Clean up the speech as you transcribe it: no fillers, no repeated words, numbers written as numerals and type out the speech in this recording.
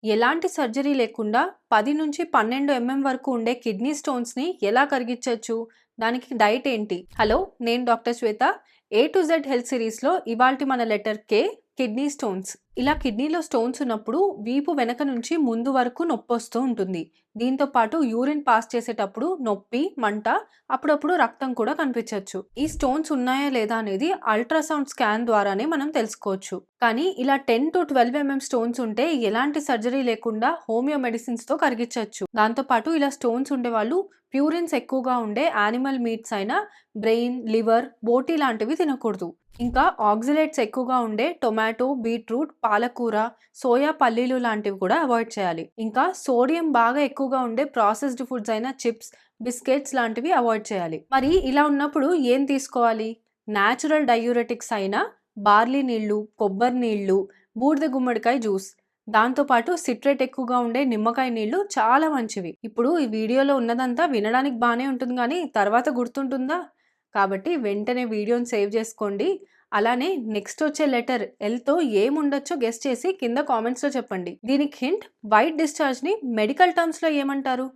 ఎలాంటి సర్జరీ లేకుండా 10-12 వరకు ఉండే కిడ్నీ స్టోన్స్‌ని ఎలా కరిగించొచ్చు? దానికి డైట్ ఏంటి? హలో! నేను doctor Shweta. A to Z health సిరీస్‌లో ఇవాల్టి మన లెటర్ కే కిడ్నీ స్టోన్స్. ఇలా కిడ్నీలో స్టోన్స్ ఉన్నప్పుడు వీపు వెనక నుంచి ముందు వరకు నొప్పొస్తూ ఉంటుంది. దీంతో పాటు యూరిన్ పాస్ చేసేటప్పుడు నొప్పి, మంట, అప్పుడప్పుడు రక్తం కూడా కనిపించొచ్చు. ఈ స్టోన్స్ ఉన్నాయా లేదా అనేది అల్ట్రాసౌండ్ స్కాన్ ద్వారానే మనం తెలుసుకోవచ్చు. కానీ ఇలా 10-12 స్టోన్స్ ఉంటే ఎలాంటి సర్జరీ లేకుండా హోమియో మెడిసిన్స్‌తో కరిగించొచ్చు. దాంతో పాటు ఇలా స్టోన్స్ ఉండేవాళ్ళు ప్యూరిన్స్ ఎక్కువగా ఉండే యానిమల్ మీట్స్ అయిన బ్రెయిన్, లివర్, బోటీ లాంటివి తినకూడదు. ఇంకా ఆక్సలేట్స్ ఎక్కువగా ఉండే టొమాటో, బీట్రూట్, పాలకూర, సోయా పల్లీలు లాంటివి కూడా అవాయిడ్ చేయాలి. ఇంకా సోడియం బాగా ఎక్కువగా ఉండే ప్రాసెస్డ్ ఫుడ్స్ అయిన చిప్స్, బిస్కెట్స్ లాంటివి అవాయిడ్ చేయాలి. మరి ఇలా ఉన్నప్పుడు ఏం తీసుకోవాలి? నేచురల్ డయూరెటిక్స్ అయిన బార్లీ నీళ్లు, కొబ్బరి నీళ్లు, బూడిద గుమ్మడికాయ జ్యూస్, దాంతో పాటు సిట్రేట్ ఎక్కువగా ఉండే నిమ్మకాయ నీళ్లు చాలా మంచివి. ఇప్పుడు ఈ వీడియోలో ఉన్నదంతా వినడానికి బానే ఉంటుంది గానీ తర్వాత గుర్తుంటుందా? కాబట్టి వెంటనే వీడియోని సేవ్ చేసుకోండి. అలానే నెక్స్ట్ వచ్చే లెటర్ ఎల్‌తో ఏముండొచ్చో గెస్ చేసి కింద కామెంట్స్‌లో చెప్పండి. దీనికి హింట్, వైట్ డిశ్చార్జ్‌ని మెడికల్ టర్మ్స్‌లో ఏమంటారు?